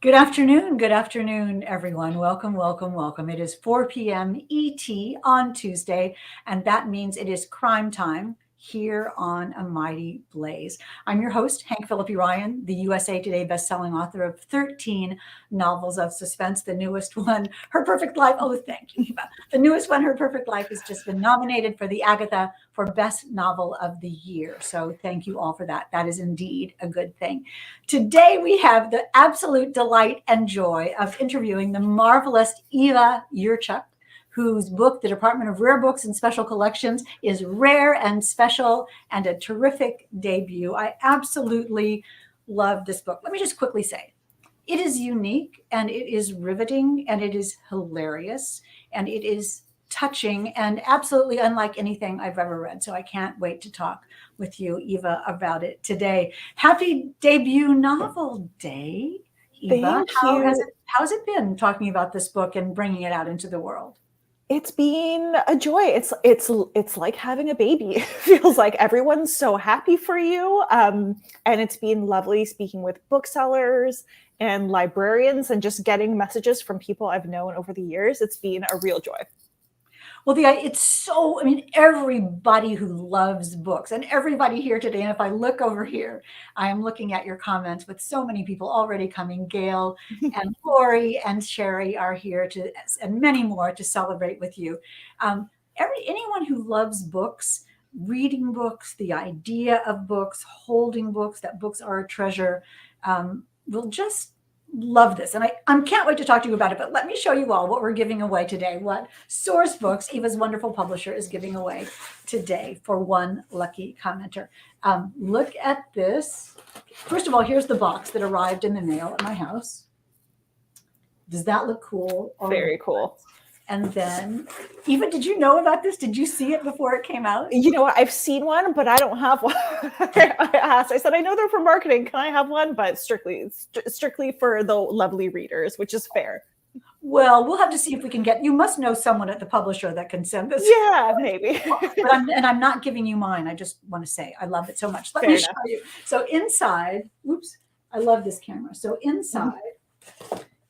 Good afternoon, everyone. Welcome, welcome, welcome. It is 4 p.m. ET on Tuesday, and that means it is crime time here on A Mighty Blaze. I'm your host, Hank Phillippi Ryan, the USA Today bestselling author of 13 novels of suspense. The newest one, Her Perfect Life. Oh, thank you, Eva. The newest one, Her Perfect Life, has just been nominated for the Agatha for Best Novel of the Year. So thank you all for that. That is indeed a good thing. Today, we have the absolute delight and joy of interviewing the marvelous Eva Jurczyk, whose book, The Department of Rare Books and Special Collections, is rare and special and a terrific debut. I absolutely love this book. Let me just quickly say, it is unique and it is riveting and it is hilarious and it is touching and absolutely unlike anything I've ever read. So I can't wait to talk with you, Eva, about it today. Happy debut novel day, Eva. Thank you. How's it been talking about this book and bringing it out into the world? It's been a joy. It's like having a baby. It feels like everyone's so happy for you. And it's been lovely speaking with booksellers and librarians and just getting messages from people I've known over the years. It's been a real joy. Well, everybody who loves books and everybody here today, and if I look over here, I am looking at your comments with so many people already coming. Gail and Lori and Sherry are here and many more to celebrate with you. Anyone who loves books, reading books, the idea of books, holding books, that books are a treasure, will just love this. And I can't wait to talk to you about it, but let me show you all what we're giving away today, what Source Books, Eva's wonderful publisher, is giving away today for one lucky commenter. Look at this. First of all, here's the box that arrived in the mail at my house. Does that look cool? Very cool. And then, Eva, did you know about this? Did you see it before it came out? You know what? I've seen one, but I don't have one. I said, I know they're for marketing. Can I have one? But strictly for the lovely readers, which is fair. Well, we'll have to see if we can you must know someone at the publisher that can send this. Yeah, maybe. But I'm not giving you mine. I just want to say I love it so much. Let me show you. So inside, oops, I love this camera. So inside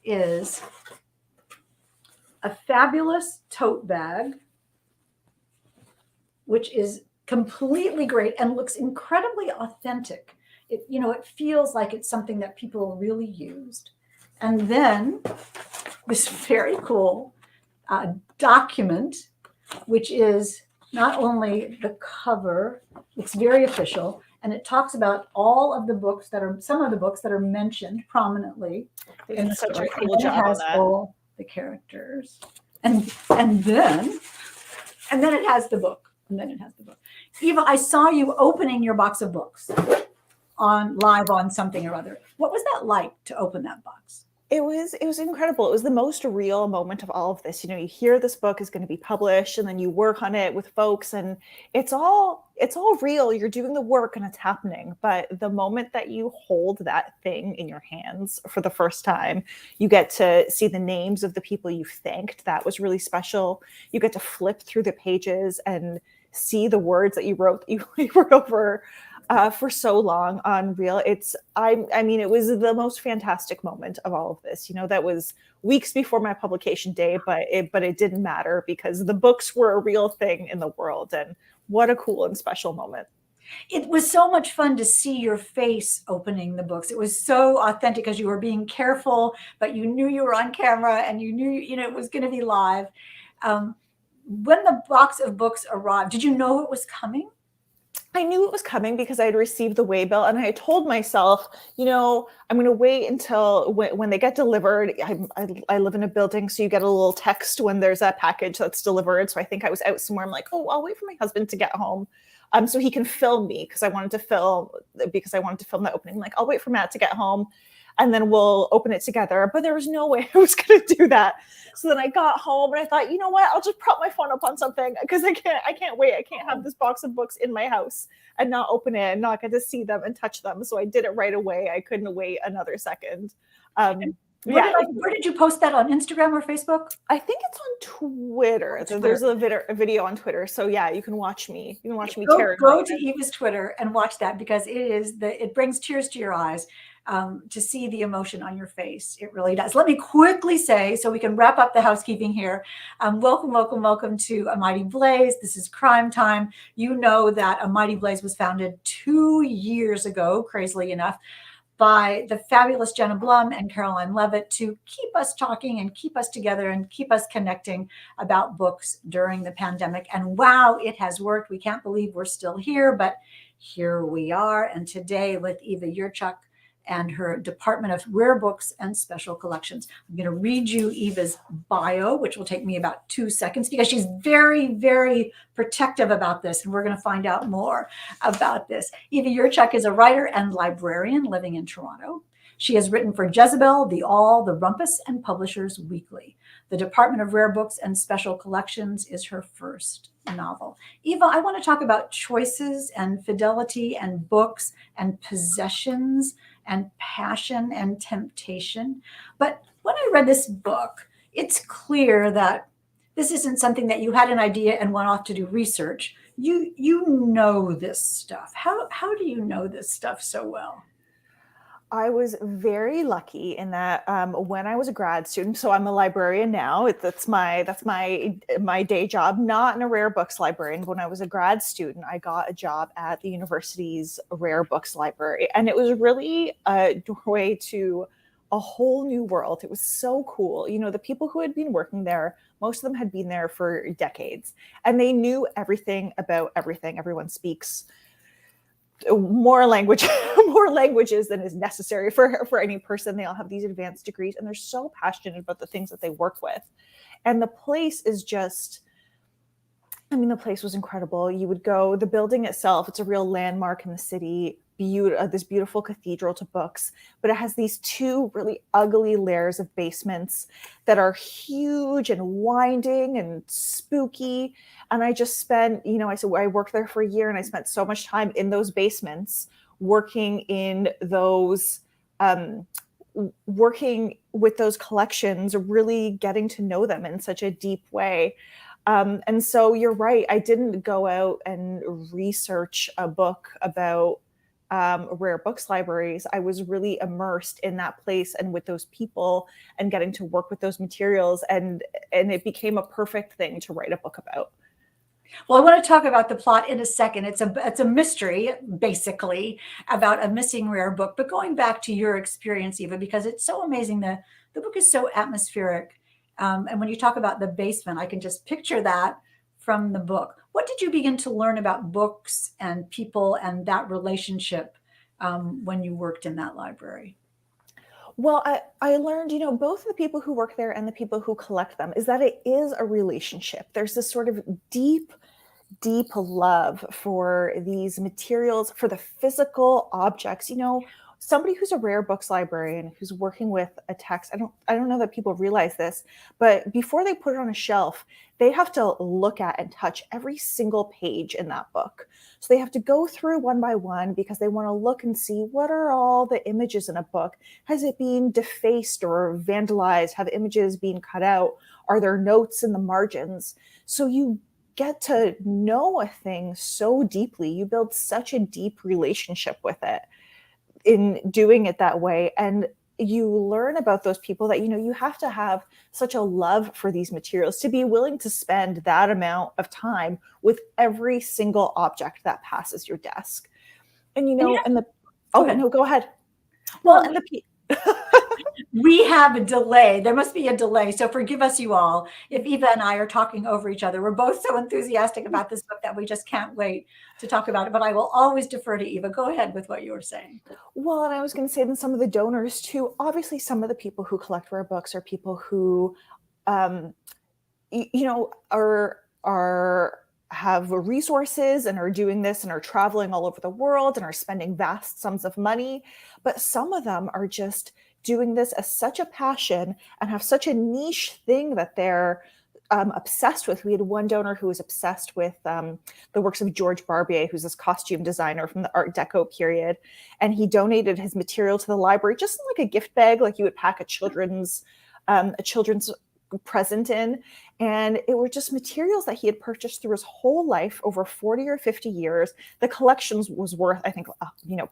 is a fabulous tote bag, which is completely great and looks incredibly authentic. It feels like it's something that people really used. And then this very cool document, which is not only the cover, it's very official, and it talks about some of the books that are mentioned prominently. It's such a cool job on that. All the characters, and then it has the book. Eva, I saw you opening your box of books live on something or other. What was that like to open that box? It was incredible. It was the most real moment of all of this. You hear this book is going to be published and then you work on it with folks and it's all real. You're doing the work and it's happening. But the moment that you hold that thing in your hands for the first time, you get to see the names of the people you've thanked. That was really special. You get to flip through the pages and see the words that you wrote over for so long on Reel. It was the most fantastic moment of all of this. That was weeks before my publication day, but it didn't matter because the books were a real thing in the world. And what a cool and special moment. It was so much fun to see your face opening the books. It was so authentic because you were being careful, but you knew you were on camera and you knew, it was going to be live. When the box of books arrived, did you know it was coming? I knew it was coming because I had received the waybill and I had told myself, I'm going to wait until when they get delivered. I live in a building, so you get a little text when there's a package that's delivered. So I think I was out somewhere. I'm like, oh, I'll wait for my husband to get home so he can film me because I wanted to film the opening. I'm like, I'll wait for Matt to get home and then we'll open it together. But there was no way I was going to do that. So then I got home and I thought, you know what? I'll just prop my phone up on something because I can't wait. I can't have this box of books in my house and not open it and not get to see them and touch them. So I did it right away. I couldn't wait another second. Where did you post that, on Instagram or Facebook? I think it's on Twitter. There's a video on Twitter. So yeah, you can watch me. Go to Eva's Twitter and watch that because it brings tears to your eyes. to see the emotion on your face. It really does. Let me quickly say, so we can wrap up the housekeeping here. Welcome, welcome, welcome to A Mighty Blaze. This is Crime Time. You know that A Mighty Blaze was founded 2 years ago, crazily enough, by the fabulous Jenna Blum and Caroline Levitt to keep us talking and keep us together and keep us connecting about books during the pandemic. And wow, it has worked. We can't believe we're still here, but here we are. And today with Eva Jurczyk and her Department of Rare Books and Special Collections. I'm going to read you Eva's bio, which will take me about 2 seconds because she's very, very protective about this. And we're going to find out more about this. Eva Jurczyk is a writer and librarian living in Toronto. She has written for Jezebel, The All, The Rumpus, and Publishers Weekly. The Department of Rare Books and Special Collections is her first novel. Eva, I want to talk about choices and fidelity and books and possessions and passion and temptation. But when I read this book, it's clear that this isn't something that you had an idea and went off to do research. You know this stuff. How do you know this stuff so well? I was very lucky in that when I was a grad student, so I'm a librarian now. That's my day job, not in a rare books librarian. When I was a grad student, I got a job at the university's rare books library, and it was really a doorway to a whole new world. It was so cool. You know, the people who had been working there, most of them had been there for decades, and they knew everything about everything. Everyone speaks more languages than is necessary for any person. They all have these advanced degrees, and they're so passionate about the things that they work with. And the place is just, the place was incredible. You would go, the building itself, it's a real landmark in the city, this beautiful cathedral to books, but it has these 2 really ugly layers of basements that are huge and winding and spooky. And I just spent, I worked there for a year, and I spent so much time in those basements working in those, working with those collections, really getting to know them in such a deep way. And so you're right. I didn't go out and research a book about rare books libraries. I was really immersed in that place and with those people and getting to work with those materials. And it became a perfect thing to write a book about. Well, I want to talk about the plot in a second. It's a mystery, basically, about a missing rare book. But going back to your experience, Eva, because it's so amazing. The book is so atmospheric. And when you talk about the basement, I can just picture that from the book. What did you begin to learn about books and people and that relationship when you worked in that library? Well, I learned, both the people who work there and the people who collect them, is that it is a relationship. There's this sort of deep love for these materials, for the physical objects. Somebody who's a rare books librarian who's working with a text, I don't know that people realize this, but before they put it on a shelf, they have to look at and touch every single page in that book. So they have to go through one by one because they want to look and see, what are all the images in a book? Has it been defaced or vandalized? Have images been cut out? Are there notes in the margins? So you get to know a thing so deeply. You build such a deep relationship with it in doing it that way. And you learn about those people that, you have to have such a love for these materials to be willing to spend that amount of time with every single object that passes your desk. And, Go ahead. no, go ahead. Well, and we have a delay. There must be a delay. So forgive us, you all, if Eva and I are talking over each other. We're both so enthusiastic about this book that we just can't wait to talk about it. But I will always defer to Eva. Go ahead with what you were saying. Well, and I was going to say that some of the donors too, obviously some of the people who collect rare books are people who, have resources and are doing this and are traveling all over the world and are spending vast sums of money. But some of them are just doing this as such a passion and have such a niche thing that they're obsessed with. We had one donor who was obsessed with the works of George Barbier, who's this costume designer from the Art Deco period. And he donated his material to the library, just in like a gift bag, like you would pack a children's present in. And it were just materials that he had purchased through his whole life over 40 or 50 years. The collections was worth, I think,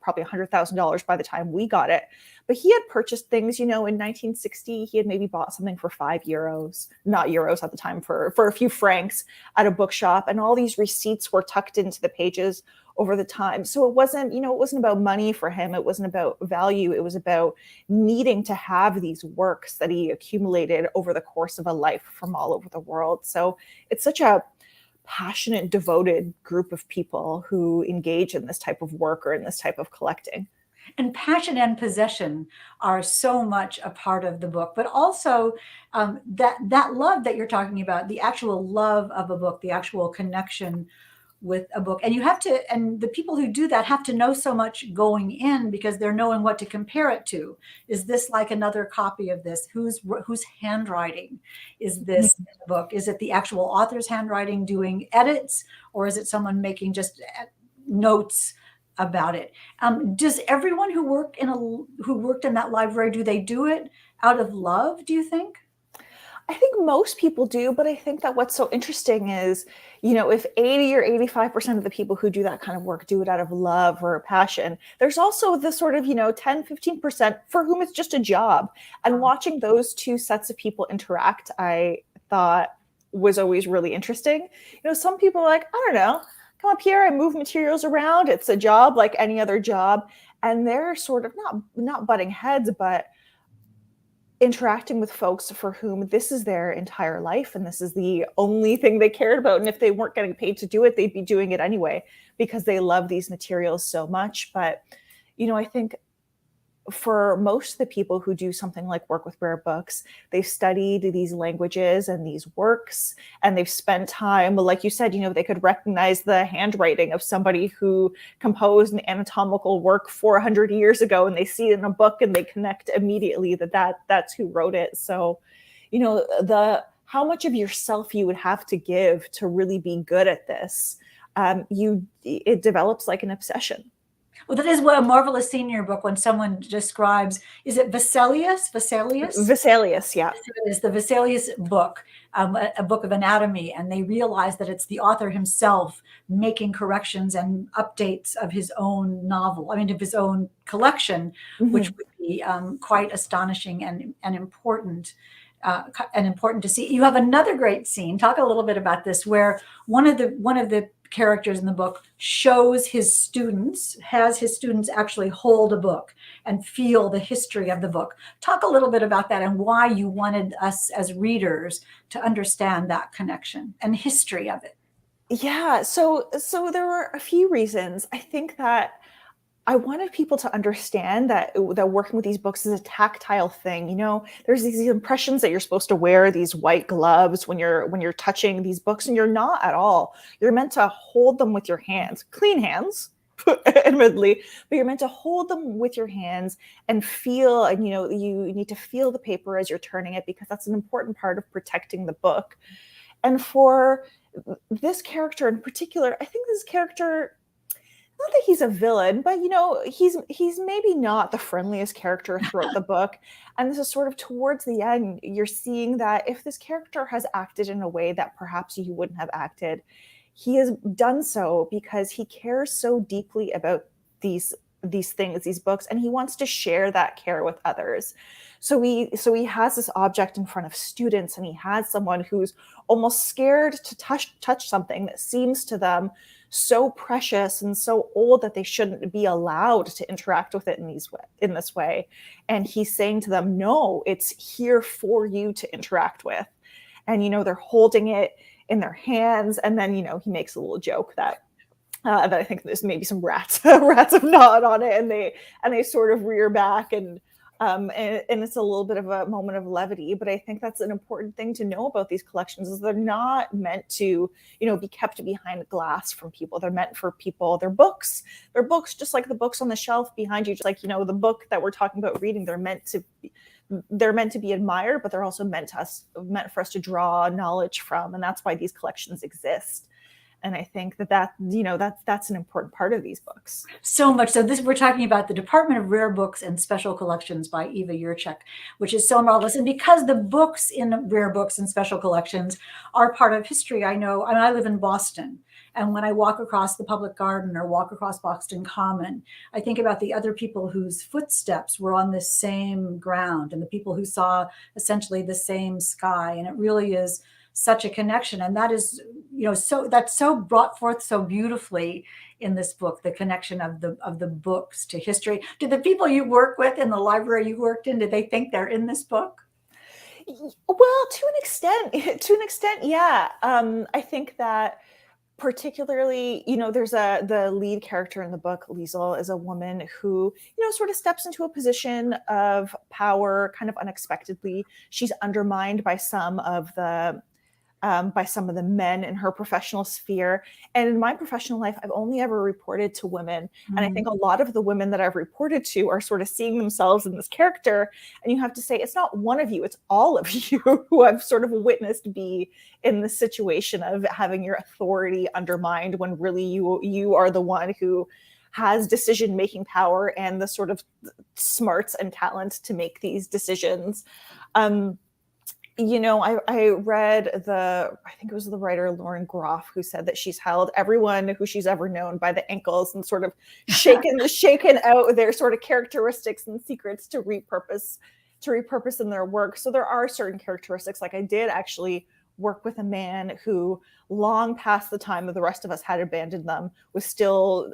probably $100,000 by the time we got it. But he had purchased things, in 1960, he had maybe bought something for €5, not euros at the time, for a few francs at a bookshop. And all these receipts were tucked into the pages over the time. So it wasn't about money for him. It wasn't about value. It was about needing to have these works that he accumulated over the course of a life from all over the world. So it's such a passionate, devoted group of people who engage in this type of work or in this type of collecting. And passion and possession are so much a part of the book, but also that love that you're talking about, the actual love of a book, the actual connection with a book. And the people who do that have to know so much going in, because they're knowing what to compare it to. Is this like another copy of this? Whose handwriting is this in the book? Is it the actual author's handwriting doing edits, or is it someone making just notes about it? Does everyone who worked in that library, do they do it out of love, do you think? I think most people do, but I think that what's so interesting is, if 80 or 85% of the people who do that kind of work do it out of love or passion, there's also the sort of, 10, 15% for whom it's just a job. And watching those two sets of people interact, I thought was always really interesting. Some people are like, I don't know, come up here, I move materials around. It's a job like any other job. And they're sort of not butting heads, but interacting with folks for whom this is their entire life and this is the only thing they cared about. And if they weren't getting paid to do it, they'd be doing it anyway because they love these materials so much. But, I think for most of the people who do something like work with rare books, they've studied these languages and these works, and they've spent time, like you said, they could recognize the handwriting of somebody who composed an anatomical work 400 years ago, and they see it in a book and they connect immediately that's who wrote it. So, how much of yourself you would have to give to really be good at this, it develops like an obsession. Well, that is what a marvelous scene in your book when someone describes, is it Vesalius? Vesalius, yeah. It's the Vesalius book, a book of anatomy, and they realize that it's the author himself making corrections and updates of his own novel, of his own collection, which would be quite astonishing and important. To see. You have another great scene. Talk a little bit about this, where one of the characters in the book has his students actually hold a book and feel the history of the book. Talk a little bit about that and why you wanted us as readers to understand that connection and history of it. Yeah, so there were a few reasons. I think that I wanted people to understand that working with these books is a tactile thing. There's these impressions that you're supposed to wear these white gloves when you're touching these books, and you're not at all. You're meant to hold them with your hands, clean hands, admittedly, but you're meant to hold them with your hands and feel, and you need to feel the paper as you're turning it, because that's an important part of protecting the book. And for this character in particular, I think this character, not that he's a villain, but he's maybe not the friendliest character throughout the book. And this is sort of towards the end, you're seeing that if this character has acted in a way that perhaps you wouldn't have acted, he has done so because he cares so deeply about these things, these books, and he wants to share that care with others. So he has this object in front of students, and he has someone who's almost scared to touch something that seems to them so precious and so old that they shouldn't be allowed to interact with it in this way. And he's saying to them, no, it's here for you to interact with. And, they're holding it in their hands. And then, he makes a little joke that I think there's maybe some rats have gnawed on it, and they sort of rear back, and it's a little bit of a moment of levity. But I think that's an important thing to know about these collections, is they're not meant to, be kept behind glass from people. They're meant for people. They're books, just like the books on the shelf behind you, just like, the book that we're talking about reading. They're meant to be admired, but they're also meant for us to draw knowledge from. And that's why these collections exist. And I think that's an important part of these books. So much so. We're talking about the Department of Rare Books and Special Collections by Eva Jurczyk, which is so marvelous. And because the books in Rare Books and Special Collections are part of history, I know, I live in Boston. And when I walk across the public garden or walk across Boston Common, I think about the other people whose footsteps were on this same ground and the people who saw essentially the same sky. And it really is such a connection. And that is, that's so brought forth so beautifully in this book, the connection of the books to history. Did the people you work with in the library you worked in, did they think they're in this book? Well, to an extent, yeah. I think that particularly, there's the lead character in the book, Liesel, is a woman who, sort of steps into a position of power kind of unexpectedly. She's undermined by some of the men in her professional sphere. And in my professional life, I've only ever reported to women. Mm-hmm. And I think a lot of the women that I've reported to are sort of seeing themselves in this character. And you have to say, it's not one of you, it's all of you who I've sort of witnessed be in the situation of having your authority undermined when really you are the one who has decision-making power and the sort of smarts and talent to make these decisions. I read I think it was the writer Lauren Groff who said that she's held everyone who she's ever known by the ankles and sort of shaken out their sort of characteristics and secrets to repurpose in their work. So there are certain characteristics. Like I did actually work with a man who, long past the time that the rest of us had abandoned them, was still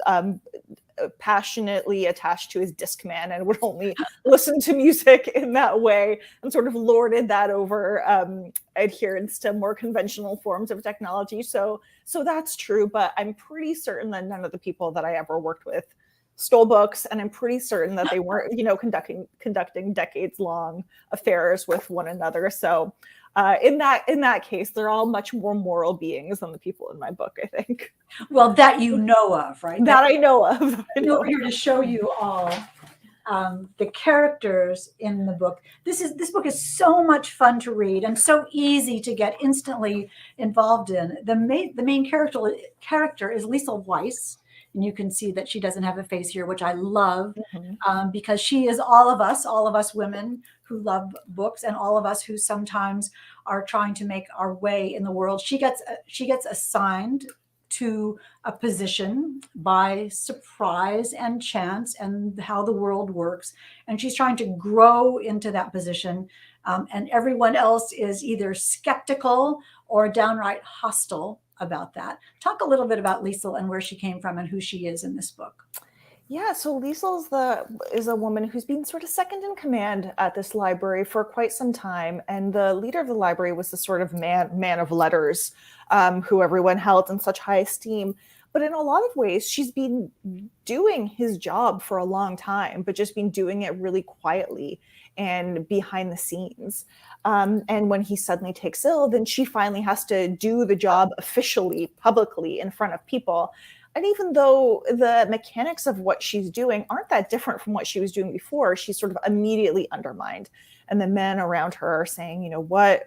passionately attached to his Discman and would only listen to music in that way, and sort of lorded that over adherence to more conventional forms of technology. So that's true, but I'm pretty certain that none of the people that I ever worked with stole books, and I'm pretty certain that they weren't, conducting decades-long affairs with one another. So in that case, they're all much more moral beings than the people in my book, I think. Well, that you know of, right? That I know of. We're here to show you all the characters in the book. This book is so much fun to read and so easy to get instantly involved in. The main character is Liesel Weiss. And you can see that she doesn't have a face here, which I love, because she is all of us women who love books, and all of us who sometimes are trying to make our way in the world. She gets assigned to a position by surprise and chance and how the world works. And she's trying to grow into that position. And everyone else is either skeptical or downright hostile about that. Talk a little bit about Liesel and where she came from and who she is in this book. Yeah, so Liesel is a woman who's been sort of second in command at this library for quite some time. And the leader of the library was the sort of man of letters, who everyone held in such high esteem. But in a lot of ways, she's been doing his job for a long time, but just been doing it really quietly and behind the scenes. And when he suddenly takes ill, then she finally has to do the job officially, publicly, in front of people. And even though the mechanics of what she's doing aren't that different from what she was doing before, she's sort of immediately undermined. And the men around her are saying, what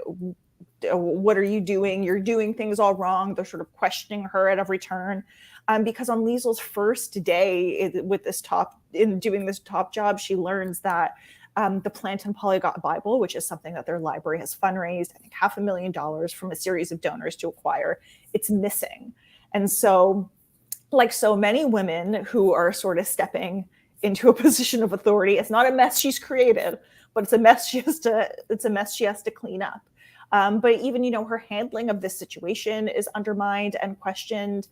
are you doing? You're doing things all wrong. They're sort of questioning her at every turn. Because on Liesel's first day in doing this top job, she learns that the Plant and Polyglot Bible, which is something that their library has fundraised, I think $500,000 from a series of donors to acquire, it's missing. And so, like so many women who are sort of stepping into a position of authority, it's not a mess she's created, but it's a mess she has to clean up. But even, her handling of this situation is undermined and questioned.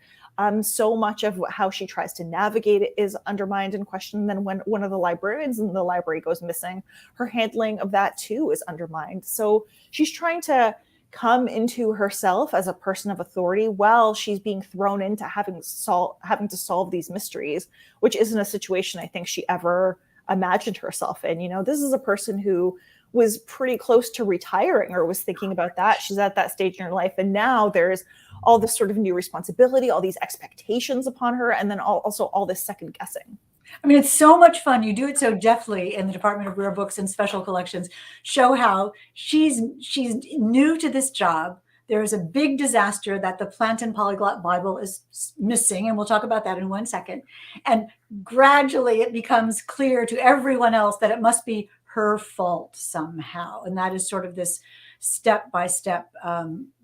So much of how she tries to navigate it is undermined and questioned. Then when one of the librarians in the library goes missing, her handling of that too is undermined. So she's trying to come into herself as a person of authority while she's being thrown into having to solve these mysteries, which isn't a situation I think she ever imagined herself in. This is a person who was pretty close to retiring or was thinking about that. She's at that stage in her life. And now there's all this sort of new responsibility, all these expectations upon her, and then also all this second guessing. I mean, it's so much fun. You do it so deftly in the Department of Rare Books and Special Collections. Show how she's new to this job. there is a big disaster that the Plant and Polyglot Bible is missing, and we'll talk about that in 1 second. And gradually it becomes clear to everyone else that it must be her fault somehow. And that is sort of this step-by-step,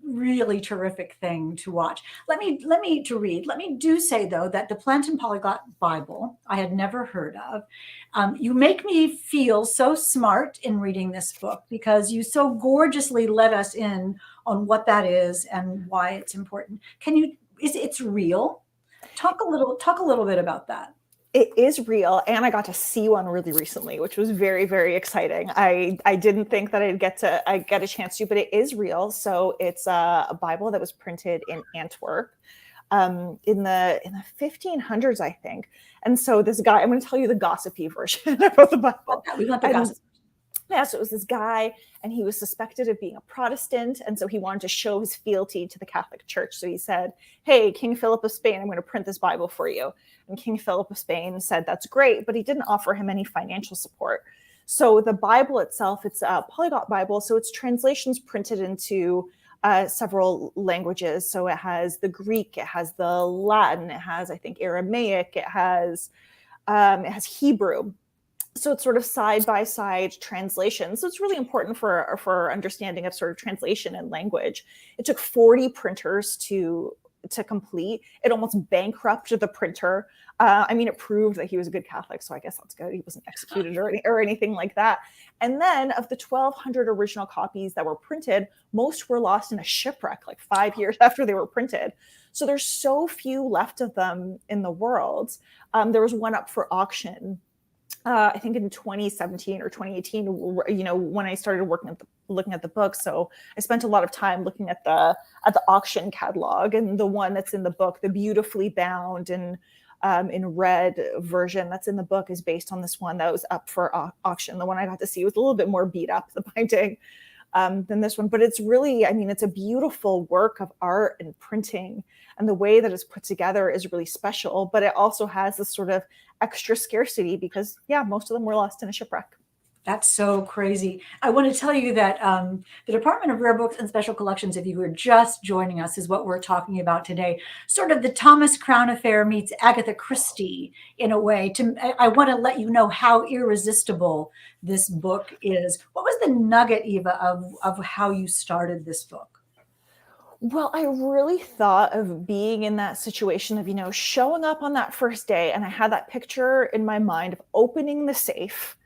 really terrific thing to watch. Let me do say, though, that the Plant and Polyglot Bible I had never heard of. You make me feel so smart in reading this book because you so gorgeously let us in on what that is and why it's important. It's real? Talk a little bit about that. It is real, and I got to see one really recently, which was very, very exciting. I didn't think that I'd get a chance to, but it is real. So it's a Bible that was printed in Antwerp in the 1500s, I think. And so this guy, I'm going to tell you the gossipy version about the Bible. We want the gossip. Yeah, so it was this guy, and he was suspected of being a Protestant, and so he wanted to show his fealty to the Catholic Church. So he said, "Hey, King Philip of Spain, I'm going to print this Bible for you." And King Philip of Spain said, "That's great," but he didn't offer him any financial support. So the Bible itself, it's a Polyglot Bible, so it's translations printed into several languages. So it has the Greek, it has the Latin, it has, I think, Aramaic, it has Hebrew. So it's sort of side-by-side translation. So it's really important for our understanding of sort of translation and language. It took 40 printers to complete. It almost bankrupted the printer. I mean, it proved that he was a good Catholic, so I guess that's good. He wasn't executed or anything like that. And then of the 1,200 original copies that were printed, most were lost in a shipwreck like 5 years after they were printed. So there's so few left of them in the world. There was one up for auction I think in 2017 or 2018, when I started looking at the book. So I spent a lot of time looking at the auction catalog, and the one that's in the book, the beautifully bound and in red version that's in the book, is based on this one that was up for auction. The one I got to see was a little bit more beat up, the binding, than this one. But it's really, I mean, it's a beautiful work of art and printing, and the way that it's put together is really special. But it also has this sort of extra scarcity because, yeah, most of them were lost in a shipwreck. That's so crazy. I want to tell you that the Department of Rare Books and Special Collections, if you were just joining us, is what we're talking about today. Sort of the Thomas Crown Affair meets Agatha Christie in a way. I want to let you know how irresistible this book is. What was the nugget, Eva, of how you started this book? Well, I really thought of being in that situation of, showing up on that first day, and I had that picture in my mind of opening the safe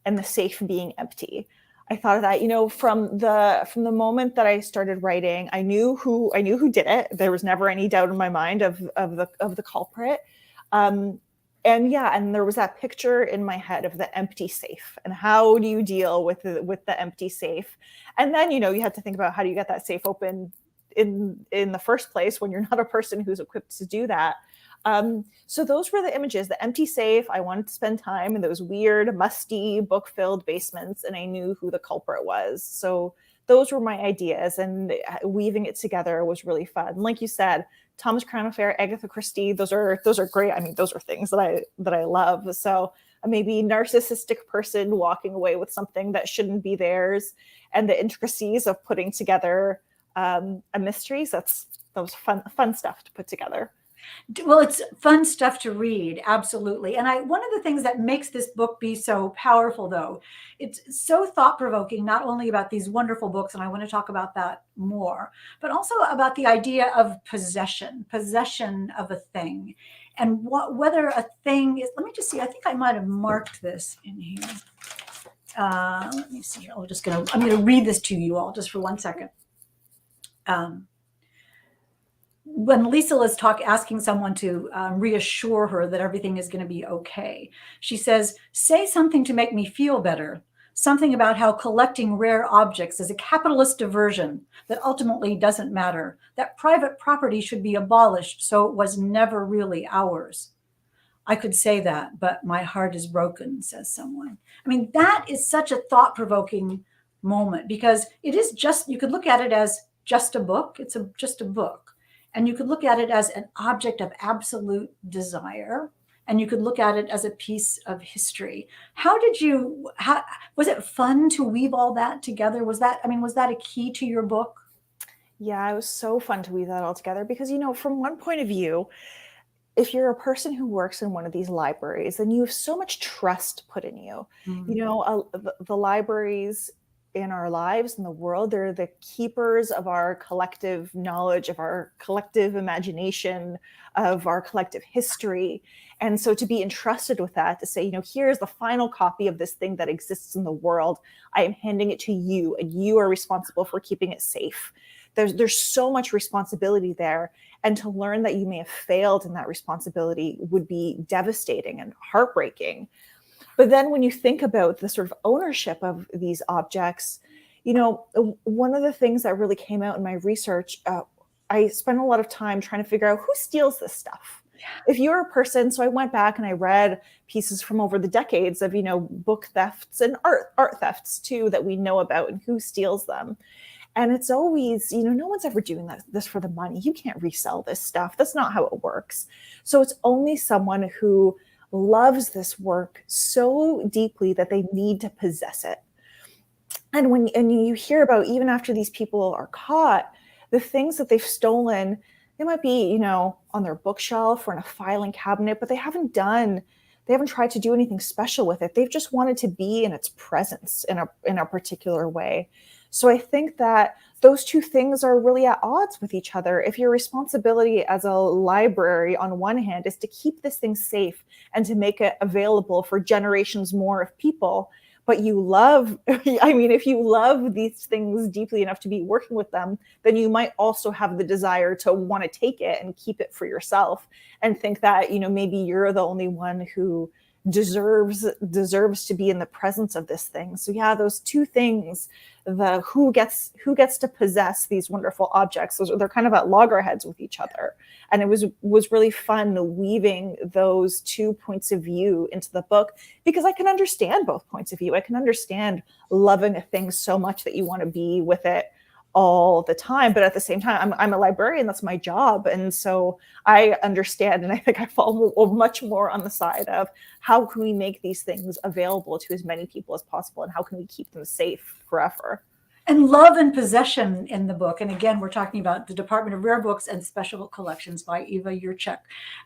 and the safe being empty. I thought of that, from the moment that I started writing. I knew who did it. There was never any doubt in my mind of the culprit. And there was that picture in my head of the empty safe, and how do you deal with the empty safe? And then, you had to think about, how do you get that safe open in the first place when you're not a person who's equipped to do that. So those were the images, the empty safe. I wanted to spend time in those weird, musty, book-filled basements, and I knew who the culprit was. So those were my ideas, and weaving it together was really fun. Like you said, Thomas Crown Affair, Agatha Christie, those are great. I mean, those are things that I love. So a maybe narcissistic person walking away with something that shouldn't be theirs, and the intricacies of putting together a mystery. That was fun stuff to put together. Well, it's fun stuff to read, absolutely. And one of the things that makes this book be so powerful, though, it's so thought-provoking, not only about these wonderful books, and I want to talk about that more, but also about the idea of possession of a thing, and whether a thing is. Let me just see. I think I might have marked this in here. Let me see. I'm going to read this to you all just for 1 second. When Lisa is asking someone to reassure her that everything is going to be okay, she says, "Say something to make me feel better. Something about how collecting rare objects is a capitalist diversion that ultimately doesn't matter, that private property should be abolished so it was never really ours." I could say that, but my heart is broken, says someone. I mean, that is such a thought-provoking moment, because it is just, you could look at it as just a book. It's just a book. And you could look at it as an object of absolute desire. And you could look at it as a piece of history. Was it fun to weave all that together? Was that a key to your book? Yeah, it was so fun to weave that all together because, from one point of view, if you're a person who works in one of these libraries, then you have so much trust put in you. Mm. The libraries in our lives in the world, they're the keepers of our collective knowledge, of our collective imagination, of our collective history. And so to be entrusted with that, to say, here's the final copy of this thing that exists in the world, I am handing it to you, and you are responsible for keeping it safe. There's so much responsibility there, and to learn that you may have failed in that responsibility would be devastating and heartbreaking. But then when you think about the sort of ownership of these objects, one of the things that really came out in my research, I spent a lot of time trying to figure out who steals this stuff. If you're a person, so I went back and I read pieces from over the decades of, book thefts and art thefts too, that we know about, and who steals them. And it's always, no one's ever doing this for the money. You can't resell this stuff. That's not how it works. So it's only someone who loves this work so deeply that they need to possess it. And you hear about, even after these people are caught, the things that they've stolen, they might be, on their bookshelf or in a filing cabinet, but they haven't tried to do anything special with it. They've just wanted to be in its presence in a particular way. So I think that those two things are really at odds with each other. If your responsibility as a library on one hand is to keep this thing safe and to make it available for generations more of people, but you love, if you love these things deeply enough to be working with them, then you might also have the desire to want to take it and keep it for yourself, and think that, maybe you're the only one who deserves to be in the presence of this thing. So yeah, those two things, the who gets to possess these wonderful objects, they're kind of at loggerheads with each other. And it was really fun weaving those two points of view into the book, because I can understand both points of view. I can understand loving a thing so much that you want to be with it all the time, but at the same time, I'm a librarian. That's my job. And so I understand, and I think I fall much more on the side of how can we make these things available to as many people as possible, and how can we keep them safe forever. And love and possession in the book. And again, we're talking about the Department of Rare Books and Special Collections by Eva Jurczyk.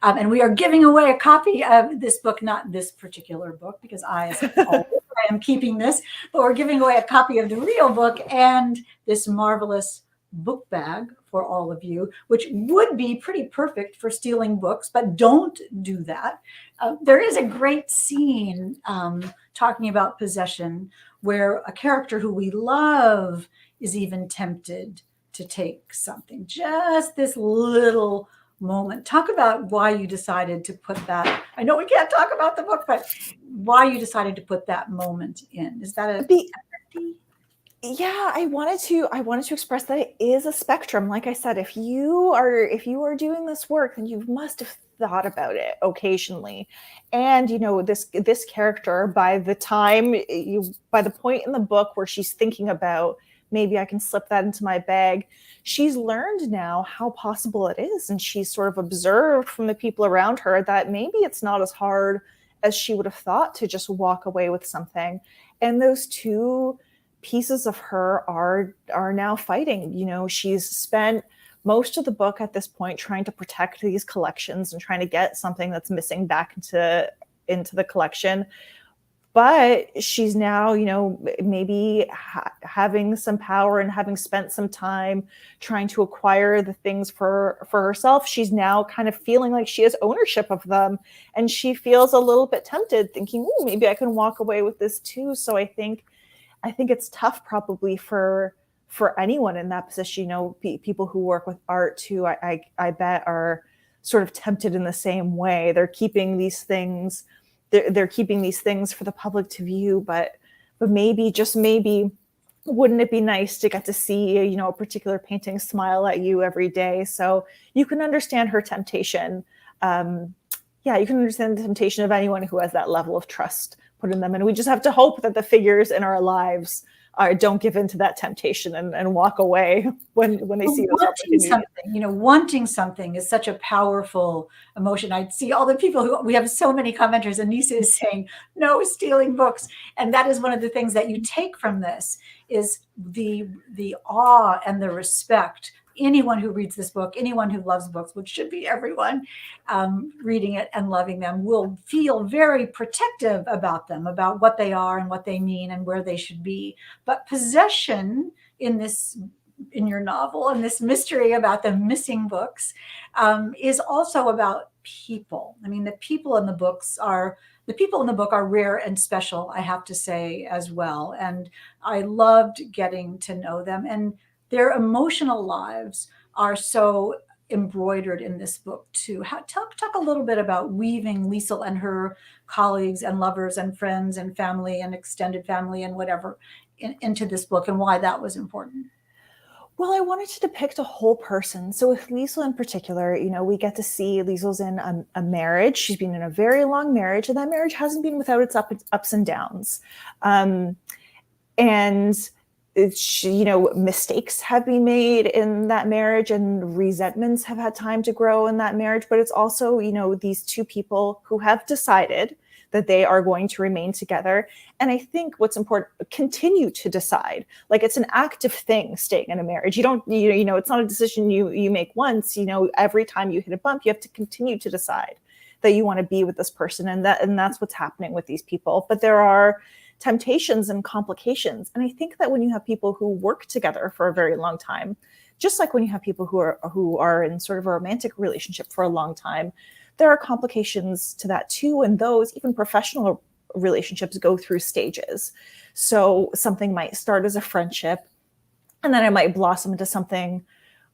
And we are giving away a copy of this book, not this particular book, because I am keeping this, but we're giving away a copy of the real book and this marvelous book bag for all of you, which would be pretty perfect for stealing books, but don't do that. There is a great scene talking about possession, where a character who we love is even tempted to take something. Just this little moment. Talk about why you decided to put that. I know we can't talk about the book, but why you decided to put that moment in. Is that Yeah, I wanted to express that it is a spectrum. Like I said, if you are doing this work, then you must have thought about it occasionally. And this character, by the point in the book where she's thinking about, maybe I can slip that into my bag, she's learned now how possible it is, and she's sort of observed from the people around her that maybe it's not as hard as she would have thought to just walk away with something. And those two pieces of her are now fighting. She's spent most of the book at this point trying to protect these collections and trying to get something that's missing back into the collection. But she's now, maybe having some power and having spent some time trying to acquire the things for herself, she's now kind of feeling like she has ownership of them. And she feels a little bit tempted, thinking, oh, maybe I can walk away with this too. So I think it's tough probably for anyone in that position. People who work with art too, I bet are sort of tempted in the same way. They're keeping these things. They're keeping these things for the public to view, but maybe, just maybe, wouldn't it be nice to get to see a particular painting smile at you every day? So you can understand her temptation. You can understand the temptation of anyone who has that level of trust put in them, and we just have to hope that the figures in our lives don't give in to that temptation and walk away when they see those opportunities. Wanting something is such a powerful emotion. I see all the people we have so many commenters, and Nisa is saying, no stealing books. And that is one of the things that you take from this, is the awe and the respect anyone who reads this book, anyone who loves books, which should be everyone, reading it and loving them, will feel very protective about them, about what they are and what they mean and where they should be. But possession in your novel, and this mystery about the missing books, is also about people. I mean, the people in the book are rare and special, I have to say, as well. And I loved getting to know them, and their emotional lives are so embroidered in this book too. Talk a little bit about weaving Liesel and her colleagues and lovers and friends and family and extended family and whatever into this book, and why that was important. Well, I wanted to depict a whole person. So with Liesel in particular, we get to see Liesel's in a marriage. She's been in a very long marriage, and that marriage hasn't been without its ups and downs. And mistakes have been made in that marriage, and resentments have had time to grow in that marriage. But it's also, these two people who have decided that they are going to remain together. And I think what's important, continue to decide. Like, it's an active thing, staying in a marriage. You don't, it's not a decision you make once. Every time you hit a bump, you have to continue to decide that you want to be with this person. And that's what's happening with these people. But there are temptations and complications. And I think that when you have people who work together for a very long time, just like when you have people who are in sort of a romantic relationship for a long time, there are complications to that too. And those, even professional relationships, go through stages. So something might start as a friendship, and then it might blossom into something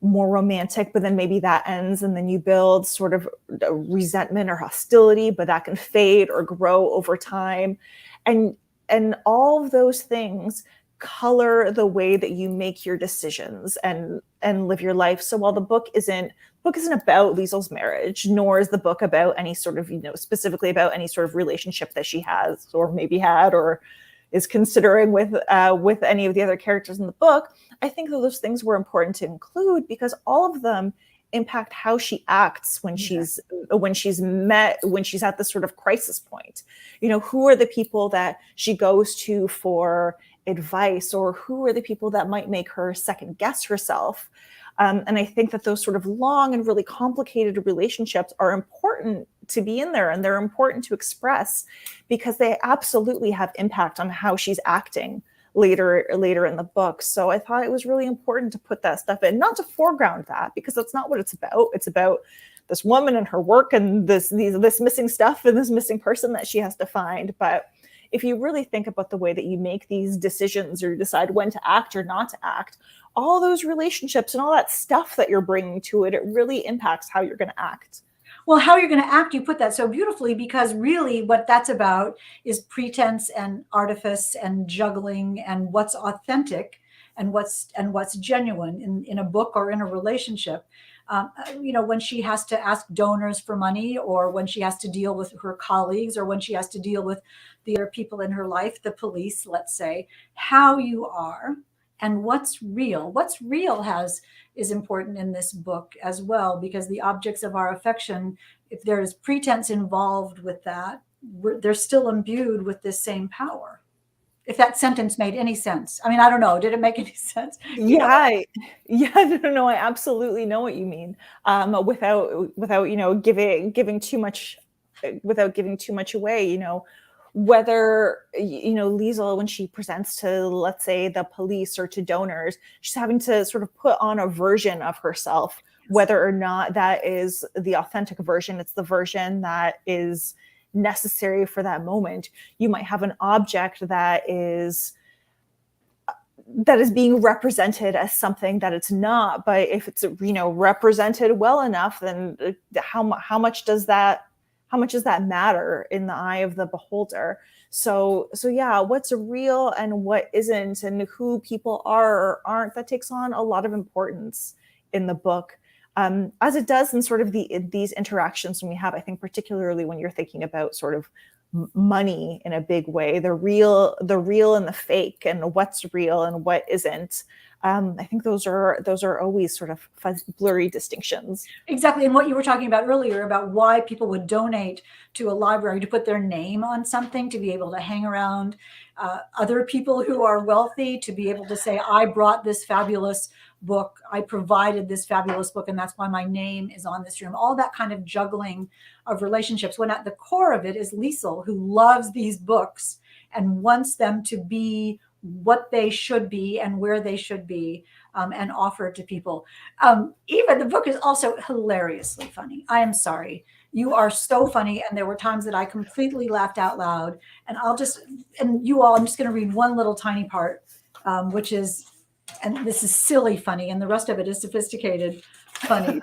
more romantic, but then maybe that ends, and then you build sort of resentment or hostility, but that can fade or grow over time. And all of those things color the way that you make your decisions and live your life. So while the book isn't about Liesel's marriage, nor is the book about any sort of, specifically about any sort of relationship that she has or maybe had or is considering with any of the other characters in the book, I think that those things were important to include because all of them impact how she acts when she's at this sort of crisis point. Who are the people that she goes to for advice, or who are the people that might make her second guess herself? And I think that those sort of long and really complicated relationships are important to be in there, and they're important to express because they absolutely have impact on how she's acting later in the book. So I thought it was really important to put that stuff in, not to foreground that, because that's not what it's about. It's about this woman and her work and this missing stuff and this missing person that she has to find. But if you really think about the way that you make these decisions or decide when to act or not to act, all those relationships and all that stuff that you're bringing to it, it really impacts how you're going to act. Well, how you're going to act, you put that so beautifully, because really what that's about is pretense and artifice and juggling and what's authentic and what's genuine in a book or in a relationship. When she has to ask donors for money, or when she has to deal with her colleagues, or when she has to deal with the other people in her life, the police, let's say, how you are and what's real is important in this book as well, because the objects of our affection, if there is pretense involved with that, they're still imbued with this same power. If that sentence made any sense. I mean, I don't know. Did it make any sense? No, I absolutely know what you mean. Without giving too much, without giving too much away, whether, Liesel, when she presents to, let's say, the police or to donors, she's having to sort of put on a version of herself, whether or not that is the authentic version. It's the version that is necessary for that moment. You might have an object that is being represented as something that it's not, but if it's represented well enough, then how much does that matter in the eye of the beholder? So yeah, what's real and what isn't, and who people are or aren't, that takes on a lot of importance in the book. As it does in sort of these interactions when we have, I think, particularly when you're thinking about sort of money in a big way, the real and the fake, and what's real and what isn't. I think those are always sort of blurry distinctions. Exactly. And what you were talking about earlier about why people would donate to a library, to put their name on something, to be able to hang around other people who are wealthy, to be able to say, I brought this fabulous book. I provided this fabulous book, and that's why my name is on this room. All that kind of juggling of relationships, when at the core of it is Liesl, who loves these books and wants them to be what they should be and where they should be, and offer it to people. Eva, the book is also hilariously funny. I am sorry. You are so funny. And there were times that I completely laughed out loud. And I'm just going to read one little tiny part, which is, and this is silly funny, and the rest of it is sophisticated funny.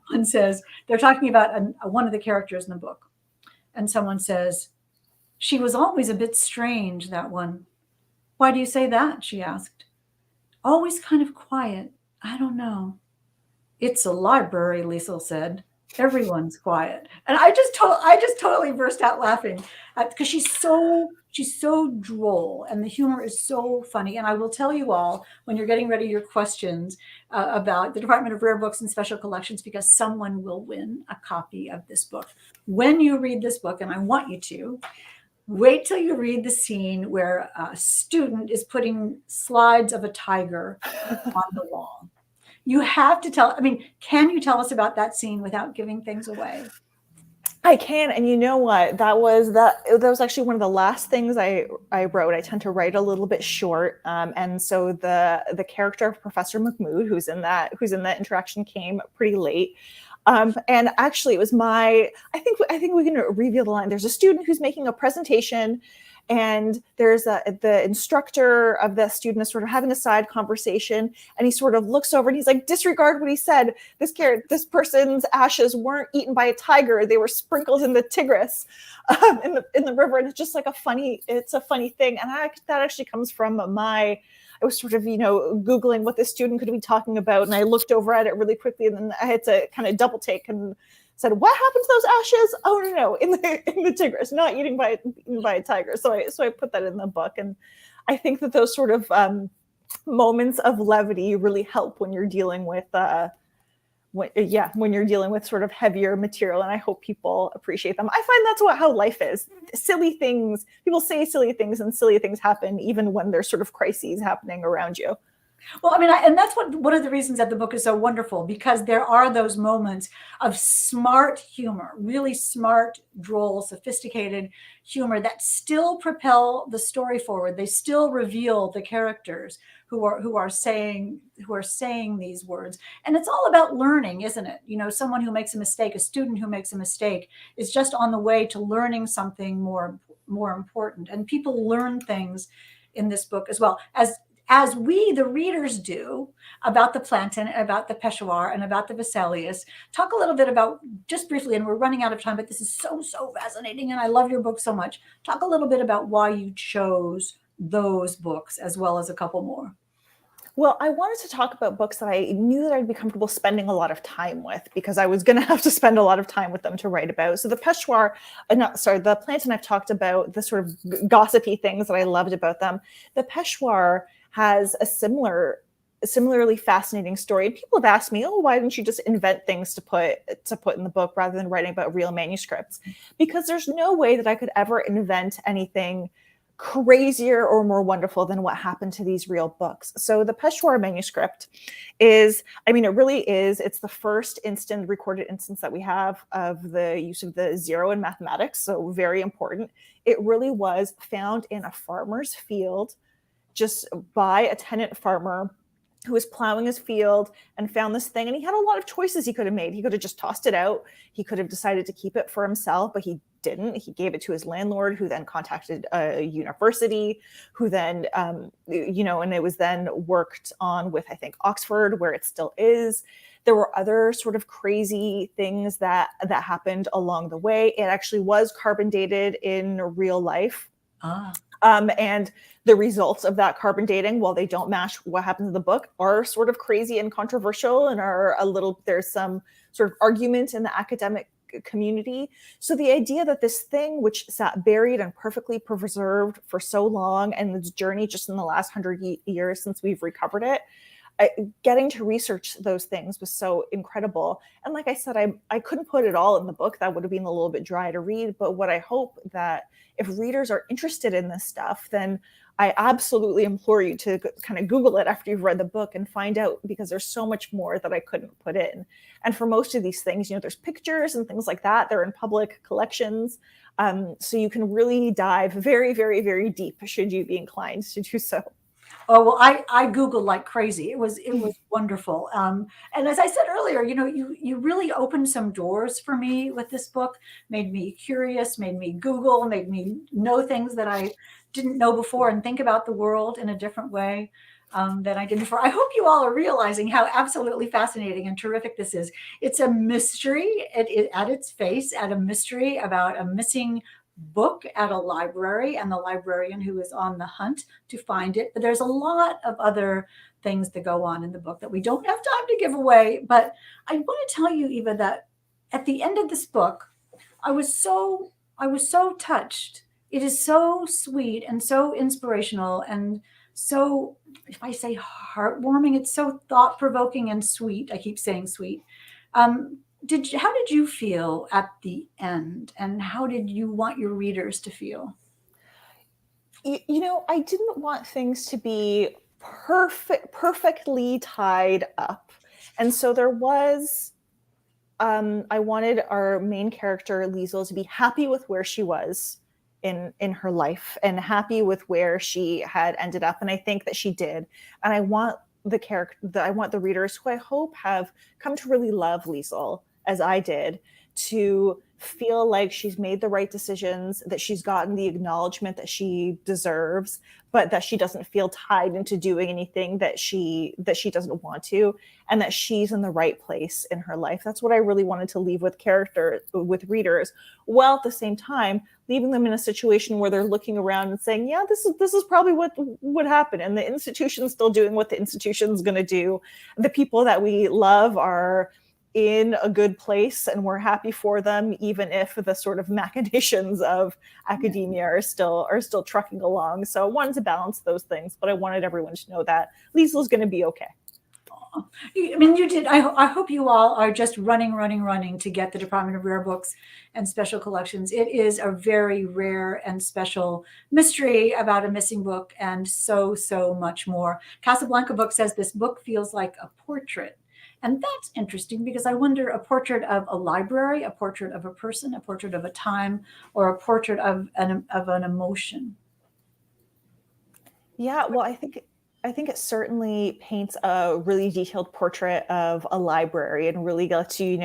Someone says, they're talking about one of the characters in the book. And someone says, "She was always a bit strange, that one." "Why do you say that?" she asked. "Always kind of quiet. I don't know." "It's a library," Liesl said. "Everyone's quiet." And I just totally burst out laughing because she's so droll, and the humor is so funny. And I will tell you all, when you're getting ready your questions about the Department of Rare Books and Special Collections, because someone will win a copy of this book. When you read this book, and I want you to, wait till you read the scene where a student is putting slides of a tiger on the wall. You have to tell, can you tell us about that scene without giving things away? I can, and you know what? That was actually one of the last things I wrote. I tend to write a little bit short, and so the character of Professor McMood, who's in that interaction, came pretty late. And actually, it was I think we can reveal the line. There's a student who's making a presentation, and there's the instructor of the student is sort of having a side conversation, and he sort of looks over and he's like, "Disregard what he said. This person's ashes weren't eaten by a tiger; they were sprinkled in the Tigris, in the river." And it's just like a funny thing, and that actually comes from I was sort of, Googling what this student could be talking about. And I looked over at it really quickly, and then I had to kind of double take and said, "What happened to those ashes?" "Oh, no, in the Tigris, not eaten by a tiger." So I put that in the book. And I think that those sort of moments of levity really help when you're dealing with when you're dealing with sort of heavier material, and I hope people appreciate them. I find that's how life is. Silly things, people say silly things, and silly things happen even when there's sort of crises happening around you. Well, and that's one of the reasons that the book is so wonderful, because there are those moments of smart humor, really smart, droll, sophisticated humor that still propel the story forward. They still reveal the characters who are saying these words. And it's all about learning, isn't it? Someone who makes a mistake, a student who makes a mistake, is just on the way to learning something more important. And people learn things in this book as well, as we, the readers, do, about the plantain, about the Peshawar, and about the Vesalius. Talk a little bit about, just briefly, and we're running out of time, but this is so fascinating, and I love your book so much. Talk a little bit about why you chose those books, as well as a couple more. Well, I wanted to talk about books that I knew that I'd be comfortable spending a lot of time with, because I was going to have to spend a lot of time with them to write about. So the the plantain, I've talked about the sort of gossipy things that I loved about them. The Peshawar has a similarly fascinating story. And people have asked me, "Oh, why didn't you just invent things to put in the book rather than writing about real manuscripts?" Because there's no way that I could ever invent anything crazier or more wonderful than what happened to these real books. So the Peshawar manuscript is, it really is, it's the first recorded instance that we have of the use of the zero in mathematics. So very important. It really was found in a farmer's field, just by a tenant farmer who was plowing his field and found this thing. And he had a lot of choices he could have made. He could have just tossed it out. He could have decided to keep it for himself, but he didn't. He gave it to his landlord, who then contacted a university, who then, and it was then worked on with, I think, Oxford, where it still is. There were other sort of crazy things that happened along the way. It actually was carbon dated in real life. And the results of that carbon dating, while they don't match what happens in the book, are sort of crazy and controversial, and there's some sort of argument in the academic community. So the idea that this thing, which sat buried and perfectly preserved for so long, and its journey just in the last 100 years since we've recovered it, getting to research those things was so incredible. And like I said, I couldn't put it all in the book. That would have been a little bit dry to read. But what I hope that if readers are interested in this stuff, then I absolutely implore you to kind of Google it after you've read the book and find out, because there's so much more that I couldn't put in. And for most of these things, there's pictures and things like that. They're in public collections. So you can really dive very, very, very deep should you be inclined to do so. Oh, well, I Googled like crazy. It was wonderful. And as I said earlier, you really opened some doors for me with this book, made me curious, made me Google, made me know things that I didn't know before and think about the world in a different way than I did before. I hope you all are realizing how absolutely fascinating and terrific this is. It's a mystery at its face, at a mystery about a missing book at a library and the librarian who is on the hunt to find it. But there's a lot of other things that go on in the book that we don't have time to give away. But I want to tell you, Eva, that at the end of this book, I was so touched. It is so sweet and so inspirational and so, if I say heartwarming, it's so thought-provoking and sweet. I keep saying sweet. How did you feel at the end, and how did you want your readers to feel? I didn't want things to be perfectly tied up. And so there was, I wanted our main character, Liesel, to be happy with where she was in her life and happy with where she had ended up. And I think that she did. And I want I want the readers, who I hope have come to really love Liesel as I did, to feel like she's made the right decisions, that she's gotten the acknowledgement that she deserves, but that she doesn't feel tied into doing anything that she doesn't want to, and that she's in the right place in her life. That's what I really wanted to leave with readers, while at the same time leaving them in a situation where they're looking around and saying, yeah, this is probably what would happen, and the institution's still doing what the institution's going to do. The people that we love are in a good place, and we're happy for them, even if the sort of machinations of academia are still trucking along. So I wanted to balance those things, but I wanted everyone to know that Liesel's going to be okay. I mean, you did. I hope you all are just running to get the Department of Rare Books and Special Collections. It is a very rare and special mystery about a missing book, and so much more. Casablanca Book says this book feels like a portrait. And that's interesting, because I wonder, a portrait of a library, a portrait of a person, a portrait of a time, or a portrait of an emotion. Yeah, well, I think it certainly paints a really detailed portrait of a library, and really lets you,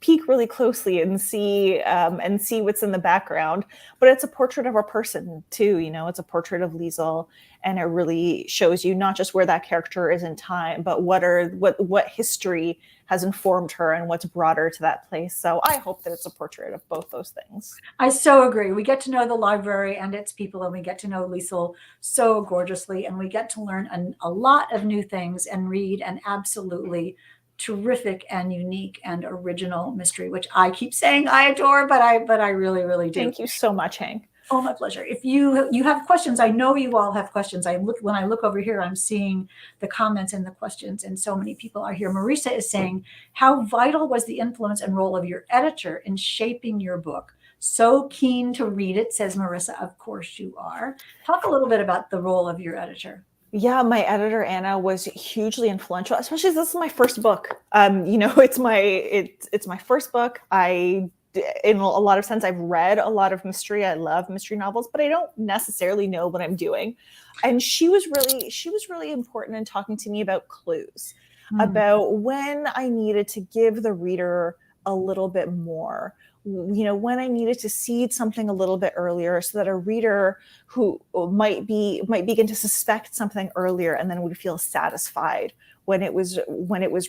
peek really closely and see what's in the background. But it's a portrait of a person too. It's a portrait of Liesel, and it really shows you not just where that character is in time, but what history has informed her and what's brought her to that place. So I hope that it's a portrait of both those things. I so agree. We get to know the library and its people, and we get to know Liesel so gorgeously, and we get to learn a lot of new things and read an absolutely terrific and unique and original mystery, which I keep saying I adore, but I really, really do. Thank you so much, Hank. Oh, my pleasure. If you have questions, I know you all have questions. When I look over here, I'm seeing the comments and the questions, and so many people are here. Marisa is saying, how vital was the influence and role of your editor in shaping your book? So keen to read it, says Marissa. Of course you are. Talk a little bit about the role of your editor. Yeah, my editor, Anna, was hugely influential, especially this is my first book. It's my first book. In a lot of sense, I've read a lot of mystery. I love mystery novels, but I don't necessarily know what I'm doing. And she was really important in talking to me about clues, about when I needed to give the reader a little bit more, when I needed to seed something a little bit earlier, so that a reader who might begin to suspect something earlier and then would feel satisfied when it was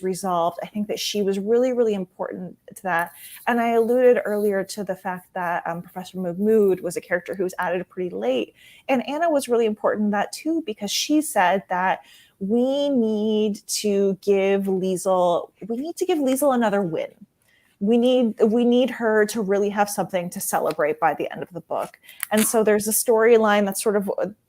resolved. I think that she was really, really important to that. And I alluded earlier to the fact that Professor Mahmood was a character who was added pretty late. And Anna was really important in that too, because she said that we need to give Liesel another win. We need her to really have something to celebrate by the end of the book. And so there's a storyline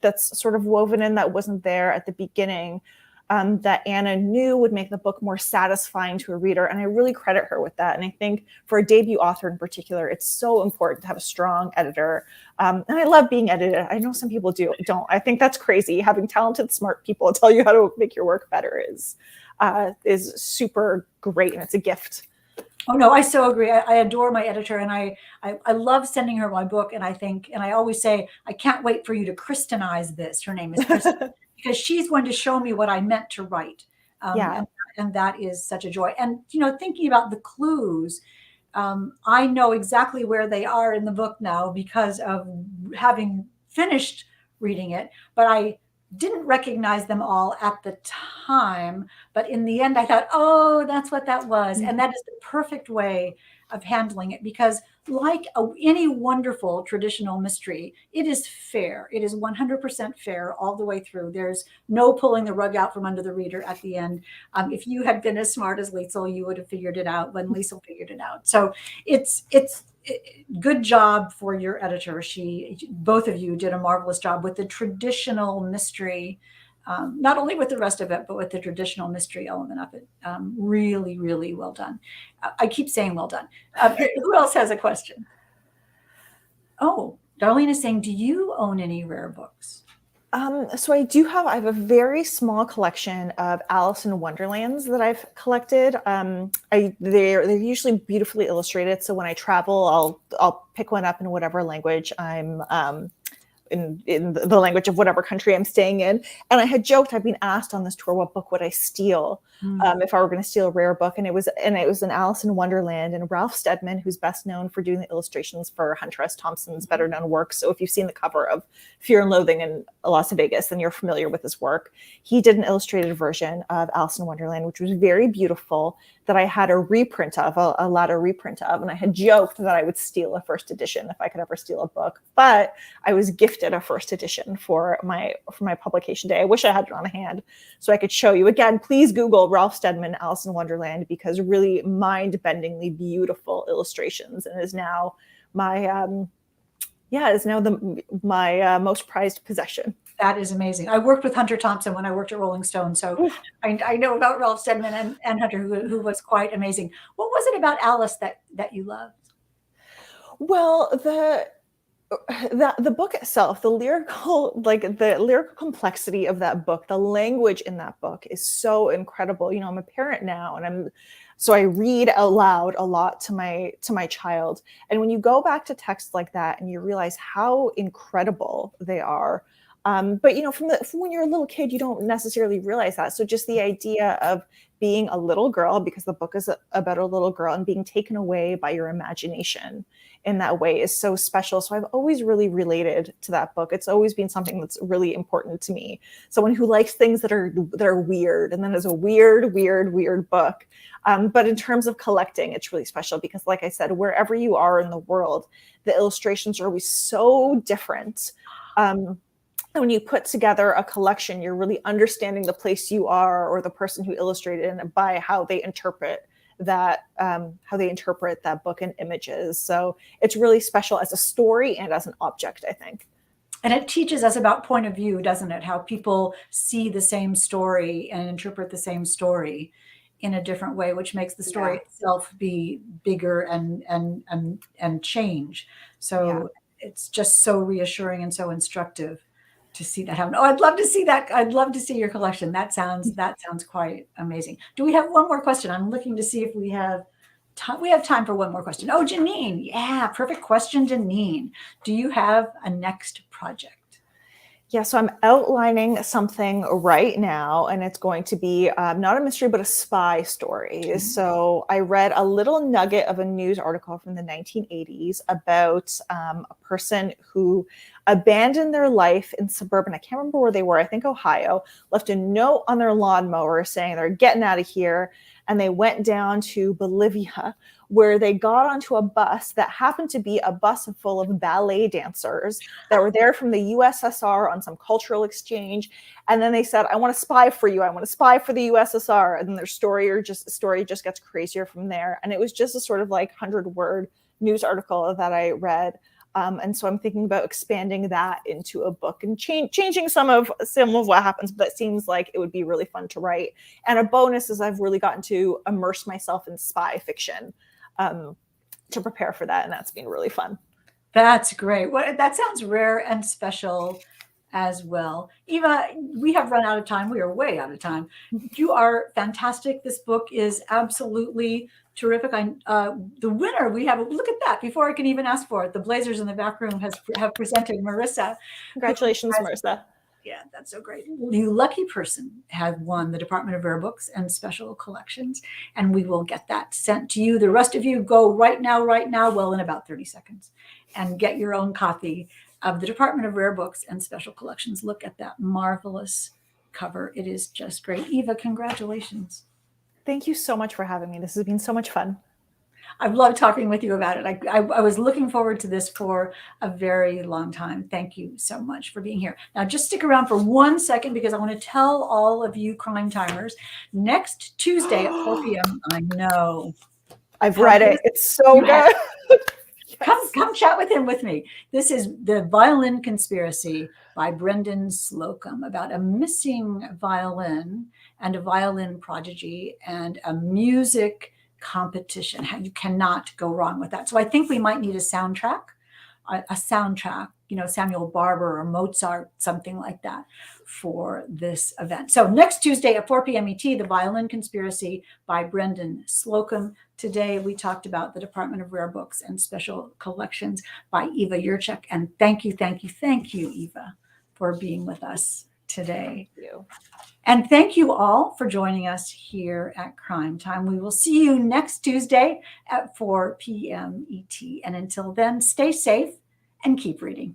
that's sort of woven in that wasn't there at the beginning, that Anna knew would make the book more satisfying to a reader. And I really credit her with that. And I think for a debut author in particular, it's so important to have a strong editor. And I love being edited. I know some people don't. I think that's crazy. Having talented, smart people tell you how to make your work better is super great, and it's a gift. Oh no, I so agree. I adore my editor, and I love sending her my book. And I always say, I can't wait for you to Christianize this. Her name is Kristen, because she's going to show me what I meant to write. And that is such a joy. And, thinking about the clues, I know exactly where they are in the book now because of having finished reading it, but I didn't recognize them all at the time. But in the end, I thought, oh, that's what that was. And that is the perfect way of handling it, because like any wonderful traditional mystery, it is fair. It is 100% fair all the way through. There's no pulling the rug out from under the reader at the end. If you had been as smart as Liesl, you would have figured it out when Liesl figured it out. So it's good job for your editor. Both of you did a marvelous job with the traditional mystery, not only with the rest of it, but with the traditional mystery element of it. Really, really well done. I keep saying well done. Who else has a question? Oh, Darlene is saying, do you own any rare books? So I have a very small collection of Alice in Wonderlands that I've collected. They're usually beautifully illustrated. So when I travel, I'll pick one up in whatever language I'm in the language of whatever country I'm staying in. And I had joked, I've been asked on this tour, what book would I steal if I were going to steal a rare book? And it was an Alice in Wonderland, and Ralph Steadman, who's best known for doing the illustrations for Hunter S. Thompson's better known work. So if you've seen the cover of Fear and Loathing in Las Vegas, then you're familiar with his work. He did an illustrated version of Alice in Wonderland, which was very beautiful, that I had a reprint of, a latter reprint of. And I had joked that I would steal a first edition if I could ever steal a book. But I was gifted a first edition for my publication day. I wish I had it on hand so I could show you. Again, please Google Ralph Steadman, Alice in Wonderland, because really mind-bendingly beautiful illustrations, and is now my my most prized possession. That is amazing. I worked with Hunter Thompson when I worked at Rolling Stone, so I know about Ralph Steadman and Hunter, who was quite amazing. What was it about Alice that you loved? Well, the book itself, the lyrical complexity of that book, the language in that book is so incredible. I'm a parent now, and so I read out loud a lot to my child. And when you go back to texts like that and you realize how incredible they are, but from when you're a little kid, you don't necessarily realize that. So just the idea of being a little girl, because the book is about a little girl, and being taken away by your imagination in that way is so special. So I've always really related to that book. It's always been something that's really important to me. Someone who likes things that are weird, and then there's a weird book. But in terms of collecting, it's really special because, like I said, wherever you are in the world, the illustrations are always so different. And when you put together a collection, you're really understanding the place you are, or the person who illustrated it, by how they interpret that book and images. So it's really special as a story and as an object, I think. And it teaches us about point of view, doesn't it? How people see the same story and interpret the same story in a different way, which makes the story itself be bigger and change. So it's just so reassuring and so instructive to see that happen. Oh, I'd love to see that. I'd love to see your collection. That sounds quite amazing. Do we have one more question? I'm looking to see if we have time. We have time for one more question. Oh, Janine. Yeah, perfect question, Janine. Do you have a next project? Yeah, so I'm outlining something right now, and it's going to be not a mystery, but a spy story. Mm-hmm. So I read a little nugget of a news article from the 1980s about a person who abandoned their life in suburban, I can't remember where they were, I think Ohio, left a note on their lawnmower saying they're getting out of here, and they went down to Bolivia, where they got onto a bus that happened to be a bus full of ballet dancers that were there from the USSR on some cultural exchange. And then they said, I want to spy for you. I want to spy for the USSR. And their story just gets crazier from there. And it was just a sort of like 100-word news article that I read. And so I'm thinking about expanding that into a book and changing some of what happens, but it seems like it would be really fun to write. And a bonus is I've really gotten to immerse myself in spy fiction to prepare for that. And that's been really fun. That's great. Well, that sounds rare and special as well. Eva, we have run out of time. We are way out of time. You are fantastic. This book is absolutely terrific. The winner, we have, look at that, before I can even ask for it, the Blazers in the back room have presented Marissa. Congratulations, Marissa. Yeah, that's so great. You lucky person has won the Department of Rare Books and Special Collections, and we will get that sent to you. The rest of you go right now, well, in about 30 seconds, and get your own copy of the Department of Rare Books and Special Collections. Look at that marvelous cover. It is just great. Eva, congratulations. Thank you so much for having me. This has been so much fun. I've loved talking with you about it. I was looking forward to this for a very long time. Thank you so much for being here. Now, just stick around for 1 second because I want to tell all of you crime timers, next Tuesday at 4 p.m. I know. I've read it. It's so good. Come chat with him with me. This is The Violin Conspiracy by Brendan Slocum, about a missing violin and a violin prodigy and a music competition. You cannot go wrong with that. So I think we might need a soundtrack, Samuel Barber or Mozart, something like that for this event. So next Tuesday at 4 p.m. ET, The Violin Conspiracy by Brendan Slocum. Today we talked about the Department of Rare Books and Special Collections by Eva Jurczyk. And thank you, Eva, for being with us today. Thank you. And thank you all for joining us here at Crime Time. We will see you next Tuesday at 4 p.m. ET. And until then, stay safe and keep reading.